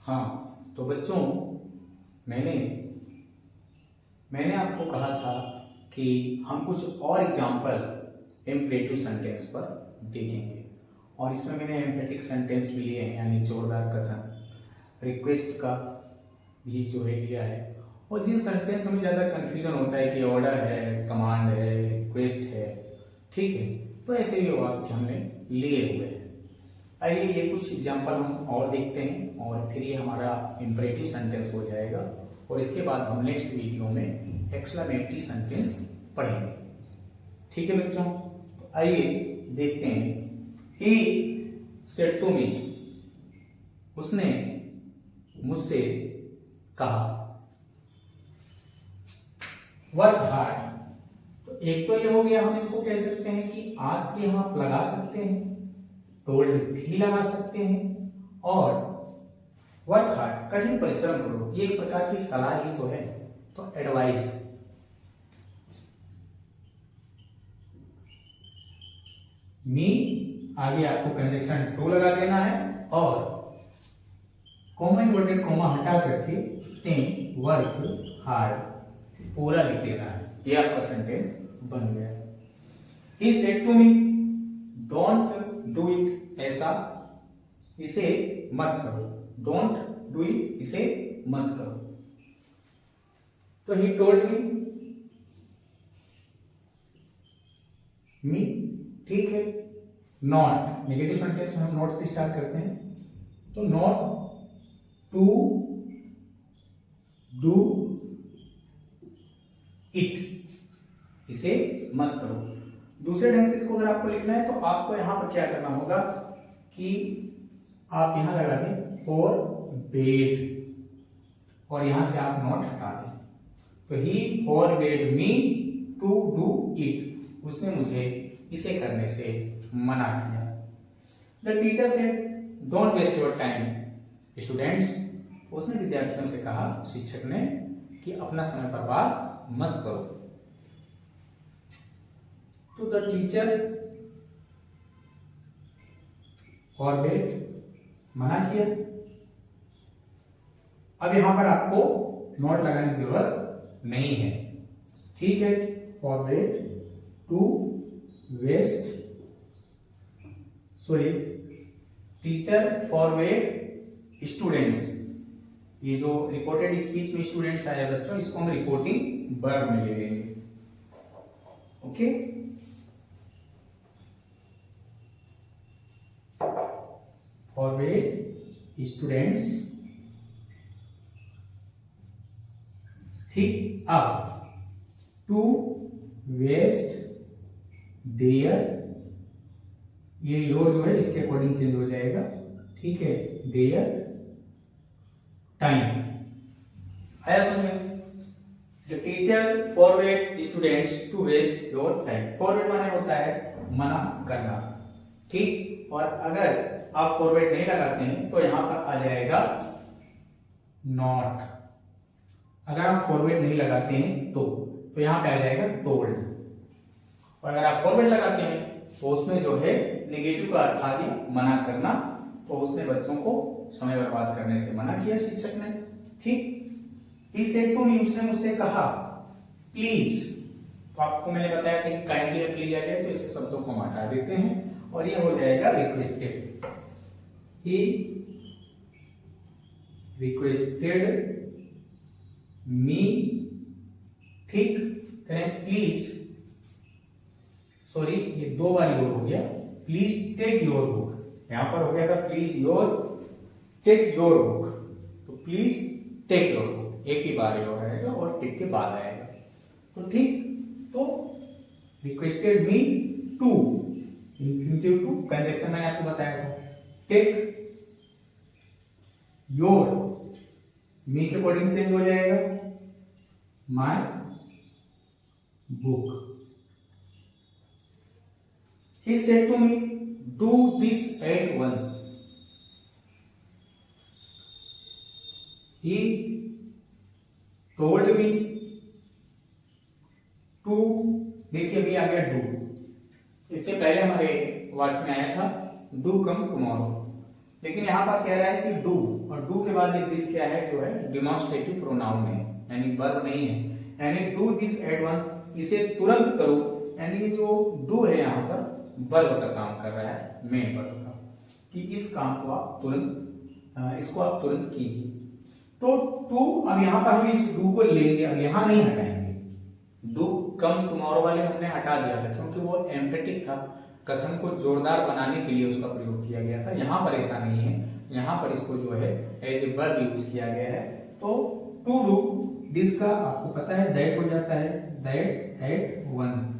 हाँ, तो बच्चों मैंने आपको कहा था कि हम कुछ और एग्जाम्पल इम्परेटिव सेंटेंस पर देखेंगे और इसमें मैंने एम्फेटिक सेंटेंस भी लिए हैं, यानी जोरदार कथन, रिक्वेस्ट का भी जो है लिया है। और जिन सेंटेंस में ज़्यादा कन्फ्यूजन होता है कि ऑर्डर है, कमांड है, रिक्वेस्ट है, ठीक है, तो ऐसे भी वाक्य हमने लिए हुए हैं। आइए ये कुछ एग्जाम्पल हम और देखते हैं और फिर ये हमारा इम्परेटिव सेंटेंस हो जाएगा और इसके बाद हम नेक्स्ट वीडियो में एक्सक्लेमेटरी सेंटेंस पढ़ेंगे। ठीक है बच्चों, तो आइए देखते हैं। ही सेड टू मी, उसने मुझसे कहा। वर्क हार्ड, तो एक तो ये हो गया, हम इसको कह सकते हैं कि आस्क के हम आप लगा सकते हैं, टोल्ड भी लगा सकते हैं, और वर्क हार्ड कठिन परिश्रम करो, ये एक प्रकार की सलाह ही तो है, तो एडवाइज्ड। मी आगे आपको कंजक्शन टू लगा देना है और कॉमा इन्वर्टेड कॉमा हटा करके सेम वर्क हार्ड पूरा लिख देना है। ये आपका सेंटेंस बन गया। He said to me don't do it, ऐसा इसे मत करो, डोंट डू इट, इसे मत करो। तो ही टोल्ड मी, ठीक है। नॉट, नेगेटिव सेंटेंस में हम नॉट से स्टार्ट करते हैं, तो नॉट टू डू इट, इसे मत करो। दूसरे ढंग से इसको अगर आपको लिखना है तो आपको यहां पर क्या करना होगा कि आप यहां लगा दें फॉर बेड और यहां से आप नॉट हटा दें। तो he forbade me to do it, उसने मुझे इसे करने से मना किया। The teacher said don't waste your time students, उसने विद्यार्थियों से कहा, शिक्षक ने, कि अपना समय बर्बाद मत करो। तो द टीचर फॉरबेड, मना किया। अब यहां पर आपको नोट लगाने की जरूरत नहीं है, ठीक है। Forbade to waste, sorry, teacher forbade students, ये जो रिपोर्टेड स्पीच में स्टूडेंट्स आया बच्चों, इसको हम रिपोर्टिंग वर्ब में ले लेंगे, ओके। फॉरबेड स्टूडेंट्स, ठीक। अब टू वेस्ट देयर, ये योर जो है इसके अकॉर्डिंग चेंज हो जाएगा, ठीक है, देयर टाइम। आया समझ में? The teacher forward students to waste your time. Forward माने होता है मना करना, ठीक। और अगर आप फॉरवर्ड नहीं लगाते हैं तो यहां पर आ जाएगा नॉट। अगर आप फॉरवर्ड नहीं लगाते हैं तो यहां पे आ जाएगा टोल्ड। और अगर आप फॉरवर्ड लगाते हैं तो उसमें जो है नेगेटिव का अर्थ आ गया मना करना, तो उसने बच्चों को समय बर्बाद करने से मना किया शिक्षक ने, ठीक। ही सेड टू मी, उसने मुझसे कहा, प्लीज, तो आपको मैंने बताया था कि काइंडली या प्लीज आ गया तो इसे शब्दों को हम हटा देते हैं और ये हो जाएगा रिक्वेस्टेड। ही रिक्वेस्टेड मी, ठीक, करें प्लीज, सॉरी ये दो बार योर हो गया, प्लीज टेक योर बुक, यहां पर हो गया please your take your book, तो प्लीज टेक योर बुक एक ही बार योर आएगा और टेक के बाद आएगा, तो ठीक। तो requested me to, infinitive to, conjunction मैंने आपको बताया था, टेक योर, मी के अकॉर्डिंग चेंज हो जाएगा my book. He said to me, do this at once. He told me to, देखिए अभी आ गया do, इससे पहले हमारे वाक्य में आया था do come tomorrow, लेकिन यहां पर कह रहा है कि do, और डू के बाद एक दिस क्या है, जो है डिमॉन्स्ट्रेटिव प्रोनाउन है, यानी वर्ब नहीं है, यानी डू दिस एट वंस, इसे तुरंत करो, यानी जो डू है यहाँ पर वर्ब का काम कर रहा है, मेन वर्ब का, कि इस काम को आप तुरंत, इसको आप तुरंत कीजिए। तो टू, अब यहाँ पर हम इस डू को लेंगे, अब यहाँ नहीं हटाएंगे, डू कम टुमारो वाले हमने हटा दिया था क्योंकि वो एम्फेटिक था, कथन को जोरदार बनाने के लिए उसका प्रयोग किया गया था। यहाँ पर ऐसा नहीं है, यहाँ पर इसको जो है एज ए वर्ब यूज किया गया है। तो टू डू दिस का आपको पता है दैट हो जाता है, that at once.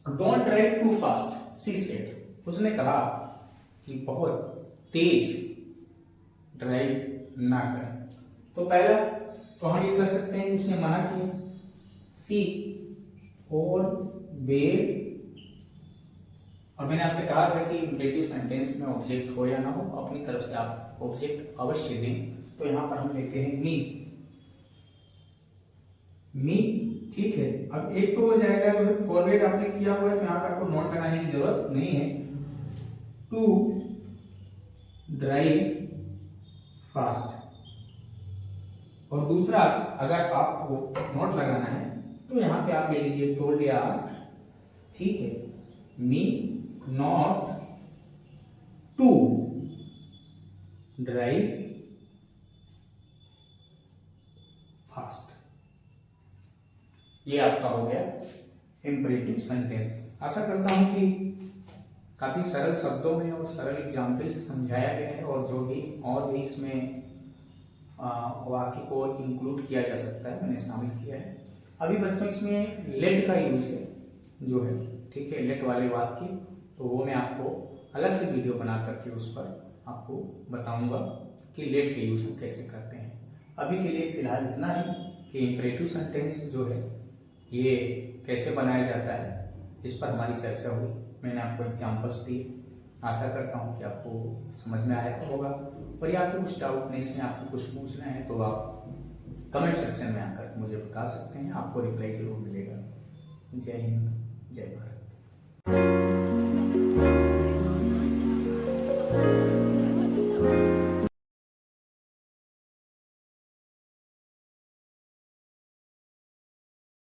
Don't drive too fast, she said, उसने कहा कि बहुत तेज ड्राइव ना करें। तो पहला तो हम ये कर सकते हैं, उसने मना किया, सी और बेड, और मैंने आपसे कहा था कि इंपरेटिव सेंटेंस में ऑब्जेक्ट हो या ना हो, अपनी तरफ से आप ऑब्जेक्ट अवश्य दें। तो यहां पर हम लेते हैं मी, मी, ठीक है। अब एक तो हो जाएगा जो है फॉरवर्ड आपने किया हुआ है, यहाँ पर आपको नोट लगाने की जरूरत नहीं है, टू ड्राइव फास्ट। और दूसरा अगर आपको नोट लगाना है तो यहाँ पे आप ले लीजिए टोल्ड या आस्क्ड, ठीक है, me not to drive fast. ये आपका हो गया इंपरेटिव सेंटेंस। आशा करता हूं कि काफी सरल शब्दों में और सरल एग्जाम्पल से समझाया गया है, और जो भी और भी इसमें वाक्य को इंक्लूड किया जा सकता है मैंने शामिल किया है। अभी बच्चों इसमें लेट का यूज है जो है, ठीक है, लेट वाले वाक्य, तो वो मैं आपको अलग से वीडियो बना करके उस पर आपको बताऊंगा कि लेट के यूज हम कैसे करते हैं। अभी के लिए फिलहाल इतना ही कि इंपरेटिव सेंटेंस जो है ये कैसे बनाया जाता है, इस पर हमारी चर्चा हुई, मैंने आपको एग्जाम्पल्स दिए। आशा करता हूँ कि आपको समझ में आया होगा, और या आपको कुछ डाउट नहीं से आपको कुछ पूछना है तो आप कमेंट सेक्शन में आकर मुझे बता सकते हैं, आपको रिप्लाई जरूर मिलेगा। जय हिंद, जय भारत।